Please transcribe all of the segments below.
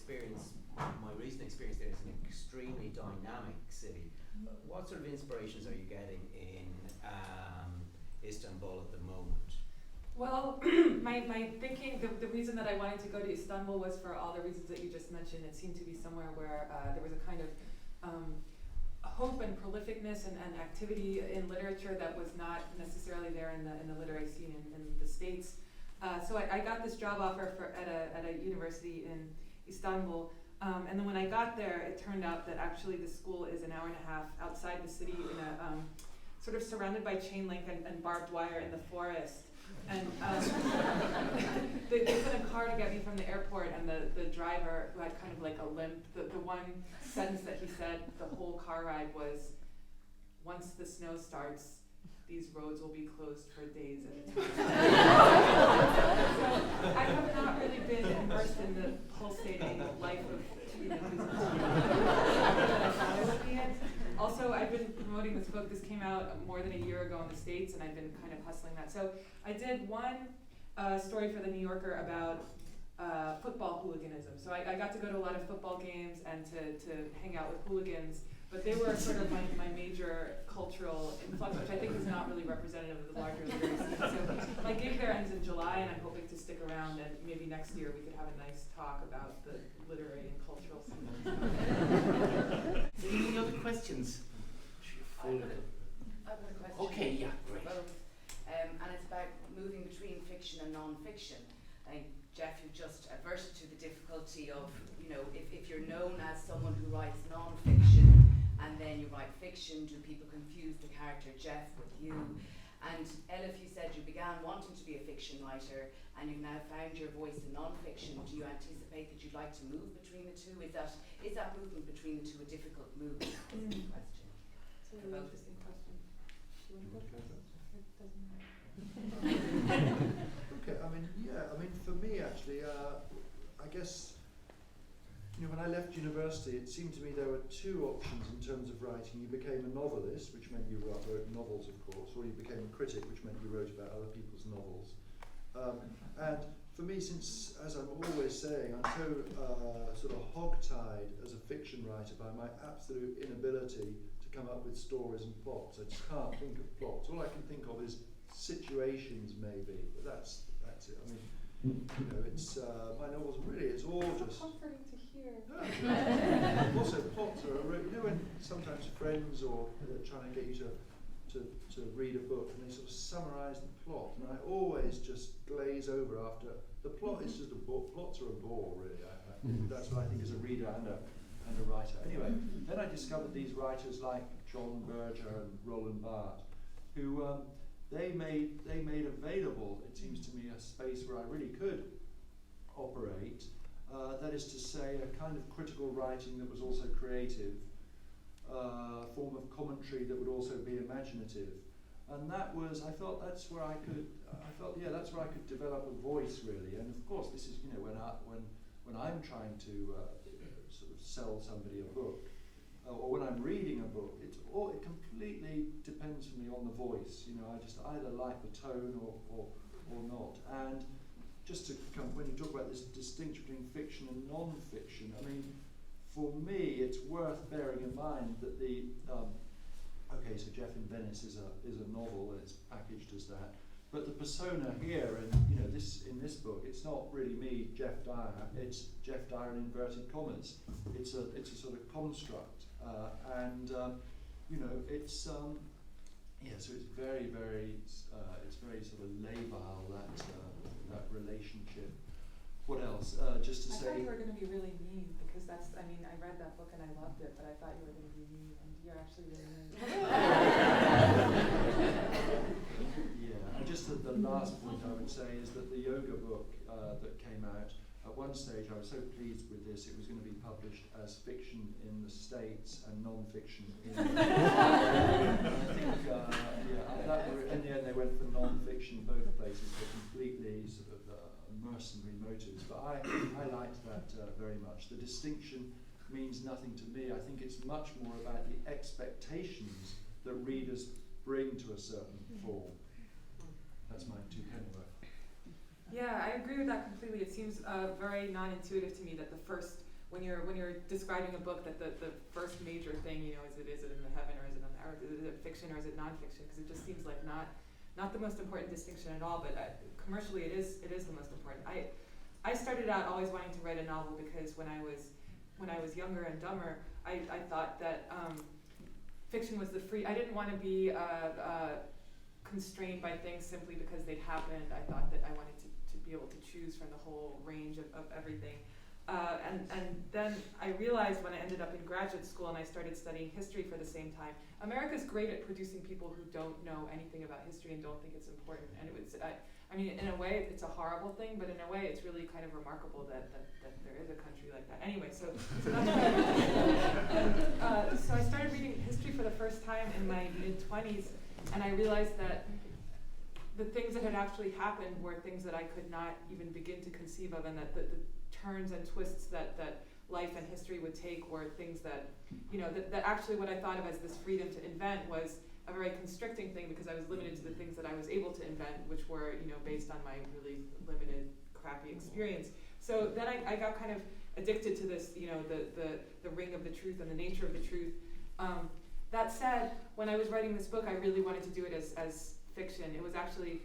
experience, my recent experience there is an extremely dynamic city. What sort of inspirations are you getting in Istanbul at the moment? Well, my thinking, the reason that I wanted to go to Istanbul was for all the reasons that you just mentioned. It seemed to be somewhere where there was a kind of hope and prolificness and activity in literature that was not necessarily there in the literary scene in the States. So I got this job offer at a university in Istanbul. And then when I got there, it turned out that actually the school is an hour and a half outside the city in a sort of surrounded by chain link and barbed wire in the forest. And they put a car to get me from the airport, and the driver, who had kind of like a limp, the one sentence that he said the whole car ride was, "Once the snow starts, these roads will be closed for days at a time." So I have not really been immersed in the pulsating life of these that I thought I would be in. Also, I've been promoting this book. This came out more than a year ago in the States, and I've been kind of hustling that. So I did one story for the New Yorker about football hooliganism. So I got to go to a lot of football games and to hang out with hooligans, but they were sort of my major cultural influx, which I think is not really representative of the larger literary scene. So my gig there ends in July, and I'm hoping to stick around, and maybe next year we could have a nice talk about the literary and cultural scene. Any other questions? I've got a question. Okay, yeah, great. Both. And it's about moving between fiction and non-fiction. I think, Geoff, you just adverted to the difficulty of, if you're known as someone who writes non-fiction and then you write fiction, do people confuse the character Geoff with you? And Elif, you said you began wanting to be a fiction writer and you've now found your voice in non-fiction. Do you anticipate that you'd like to move between the two? Is that movement between the two a difficult move? That's the question. It's a really interesting question. Do you want to go first? It doesn't matter. Okay, I mean, for me actually, I guess, when I left university, it seemed to me there were two options in terms of writing. You became a novelist, which meant you wrote novels, of course, or you became a critic, which meant you wrote about other people's novels. And for me, since, as I'm always saying, I'm so sort of hogtied as a fiction writer by my absolute inability to come up with stories and plots. I just can't think of plots. All I can think of is situations, maybe, but that's it. I mean, it's my novels really. It's all just comforting to hear. Also, plots are when sometimes friends or they're trying to get you to read a book and they sort of summarise the plot, and I always just glaze over after the plot is just a book. Plots are a bore, really. That's what I think as a reader and a writer. Anyway, then I discovered these writers like John Berger and Roland Barthes, who they made available, it seems to me, a space where I really could operate. That is to say, a kind of critical writing that was also creative, form of commentary that would also be imaginative, and I felt that's where I could develop a voice, really. And of course, this is when I'm trying to sort of sell somebody a book. Or when I'm reading a book, it completely depends for me on the voice. I just either like the tone or not. And just to when you talk about this distinction between fiction and non-fiction, I mean, for me, it's worth bearing in mind that so Geoff in Venice is a novel and it's packaged as that. But the persona here, in this book, it's not really me, Geoff Dyer. It's Geoff Dyer in inverted commas. It's a sort of construct. So it's very, very, it's very sort of labile, that relationship. What else? Just to say. I thought you were going to be really mean, because I read that book and I loved it, but I thought you were going to be mean, and you're actually really mean. Yeah, and just the last point I would say is that the yoga book that came out, at one stage I was so pleased with this, it was going to be published as fiction in the States and non-fiction in I think, in the end they went for non-fiction both places, for completely sort of mercenary motives, but I liked that very much. The distinction means nothing to me. I think it's much more about the expectations that readers bring to a certain form. That's my two penny worth. Yeah, I agree with that completely. It seems very non-intuitive to me that the first when you're describing a book, that the first major thing, you know, is it in the heaven or is it on the earth? Is it fiction or is it nonfiction? Because it just seems like not the most important distinction at all, but commercially it is the most important. I started out always wanting to write a novel because when I was younger and dumber, I thought that fiction was the free. I didn't want to be constrained by things simply because they happened. I thought that I wanted to be able to choose from the whole range of everything. And then I realized when I ended up in graduate school and I started studying history for the same time, America's great at producing people who don't know anything about history and don't think it's important. And it was, I mean, in a way, it's a horrible thing, but in a way, it's really kind of remarkable that there is a country like that. Anyway, so that's what I did. So I started reading history for the first time in my mid-20s, and I realized that the things that had actually happened were things that I could not even begin to conceive of, and that the turns and twists that life and history would take were things that, you know, that actually what I thought of as this freedom to invent was a very constricting thing, because I was limited to the things that I was able to invent, which were, you know, based on my really limited, crappy experience. So then I got kind of addicted to this, you know, the ring of the truth and the nature of the truth. That said, when I was writing this book, I really wanted to do it as fiction. It was actually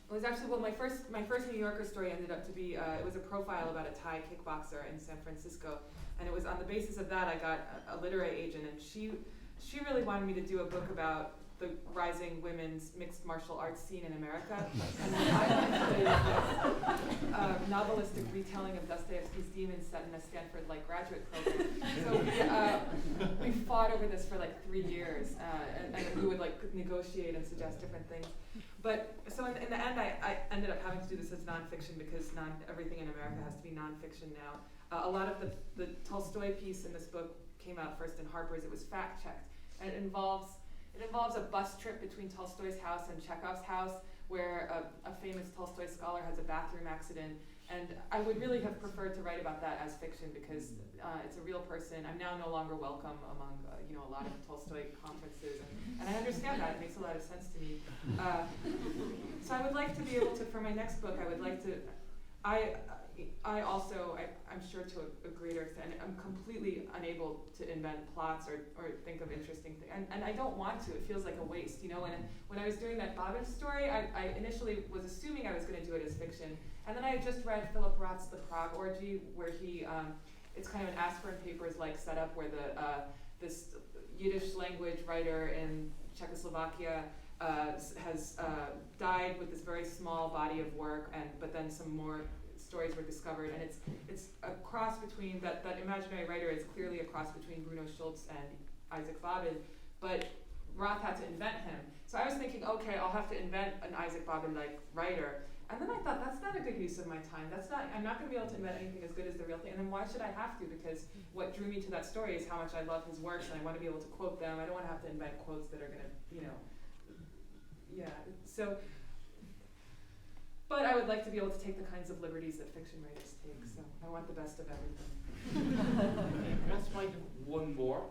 well, my first New Yorker story ended up to be it was a profile about a Thai kickboxer in San Francisco, and it was on the basis of that I got a literary agent, and she really wanted me to do a book about the rising women's mixed martial arts scene in America. And then I actually a novelistic retelling of Dostoevsky's Demons set in a Stanford-like graduate program. So we fought over this for like 3 years, and we would like negotiate and suggest different things. But so in the end, I ended up having to do this as nonfiction, because everything in America has to be nonfiction now. A lot of the Tolstoy piece in this book came out first in Harper's. It was fact-checked, and it involves a bus trip between Tolstoy's house and Chekhov's house, where a famous Tolstoy scholar has a bathroom accident. And I would really have preferred to write about that as fiction, because it's a real person. I'm now no longer welcome among a lot of Tolstoy conferences, and I understand that. It makes a lot of sense to me. So I would like to be able to, for my next book, I would like to. I'm sure to a greater extent, I'm completely unable to invent plots or think of interesting things, and I don't want to. It feels like a waste, you know. When I was doing that Bobbin story, I initially was assuming I was going to do it as fiction, and then I had just read Philip Roth's The Prague Orgy, where he, it's kind of an aspirin papers-like setup where this Yiddish language writer in Czechoslovakia has died with this very small body of work, but then some more stories were discovered, and it's a cross between that imaginary writer is clearly a cross between Bruno Schulz and Isaac Babin, but Roth had to invent him. So I was thinking, okay, I'll have to invent an Isaac Babin-like writer, and then I thought, that's not a good use of my time. I'm not going to be able to invent anything as good as the real thing, and then why should I have to? Because what drew me to that story is how much I love his works, and I want to be able to quote them. I don't want to have to invent quotes that are going to, so. But I would like to be able to take the kinds of liberties that fiction writers take, so I want the best of everything. Let's find one more,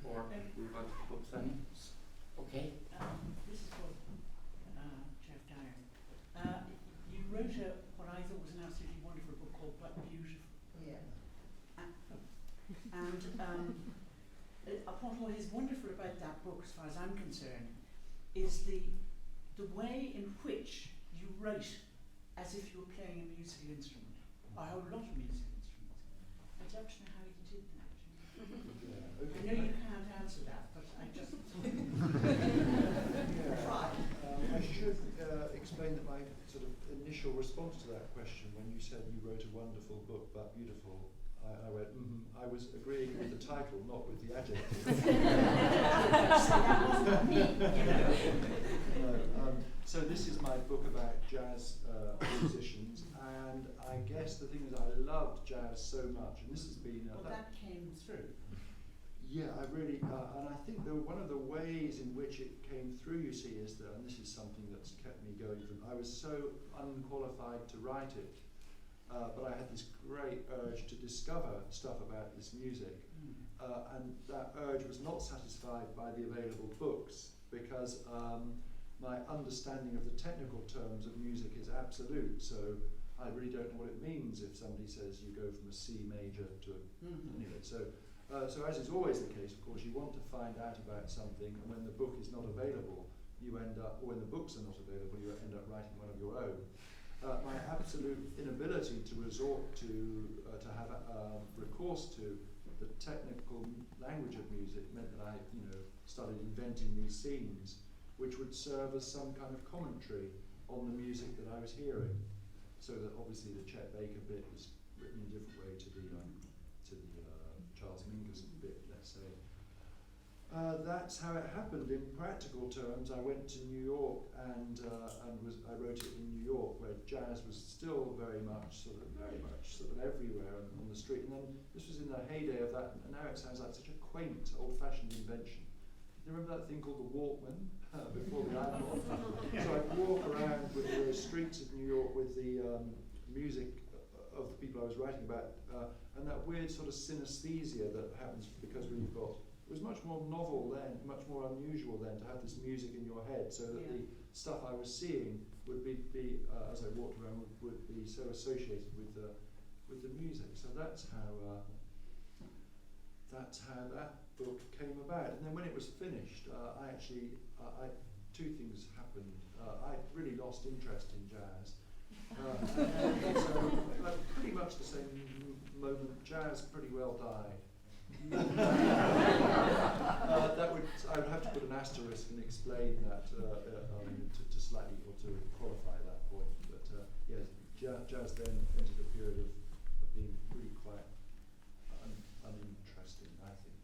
or we're about to put some. Okay. This is for Geoff Dyer. You wrote what I thought was an absolutely wonderful book called But Beautiful. Yeah. And what is wonderful about that book, as far as I'm concerned, is the way in which you wrote as if you were playing a musical instrument, a whole lot of musical instruments. I'd love to know how you did that. Yeah, okay. I know you can't answer that, but I just try. I should explain that my sort of initial response to that question, when you said you wrote a wonderful book but beautiful, I went, I was agreeing with the title, not with the adjective. So this is my book about jazz musicians, and I guess the thing is I loved jazz so much, and this has been... that came through. Yeah, I really, and I think that one of the ways in which it came through, you see, is that, and this is something that's kept me going from, I was so unqualified to write it, but I had this great urge to discover stuff about this music, and that urge was not satisfied by the available books, because my understanding of the technical terms of music is absolute, so I really don't know what it means if somebody says you go from a C major to a anyway. So as is always the case, of course, you want to find out about something, and when the book is not available, you end up, or when the books are not available, you end up writing one of your own. My absolute inability to resort to have recourse to the technical language of music meant that I, started inventing these scenes, which would serve as some kind of commentary on the music that I was hearing. So that obviously the Chet Baker bit was written in a different way to the Charles Mingus bit, let's say. That's how it happened in practical terms. I went to New York and I wrote it in New York, where jazz was still very much sort of everywhere on the street. And then this was in the heyday of that, and now it sounds like such a quaint, old-fashioned invention. You remember that thing called the Walkman before the iPod? So I'd walk around with the streets of New York with the music of the people I was writing about, and that weird sort of synesthesia that happens because we've got. It was much more novel then, much more unusual then, to have this music in your head, so that the stuff I was seeing would be as I walked around, would be so associated with the music. So that's how that book came about. And then when it was finished, two things happened. I really lost interest in jazz. And also, pretty much the same moment, jazz pretty well died. I would have to put an asterisk and explain that to slightly, or to qualify that point. But yes, jazz then entered a period of being really quite uninteresting, I think.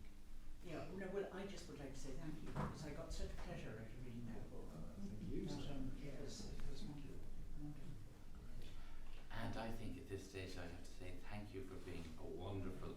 Yeah, no, well, I just would like to say thank you, because I got such pleasure out of reading that book. Thank you. Yeah, it was wonderful. And I think at this stage I have to say thank you for being a wonderful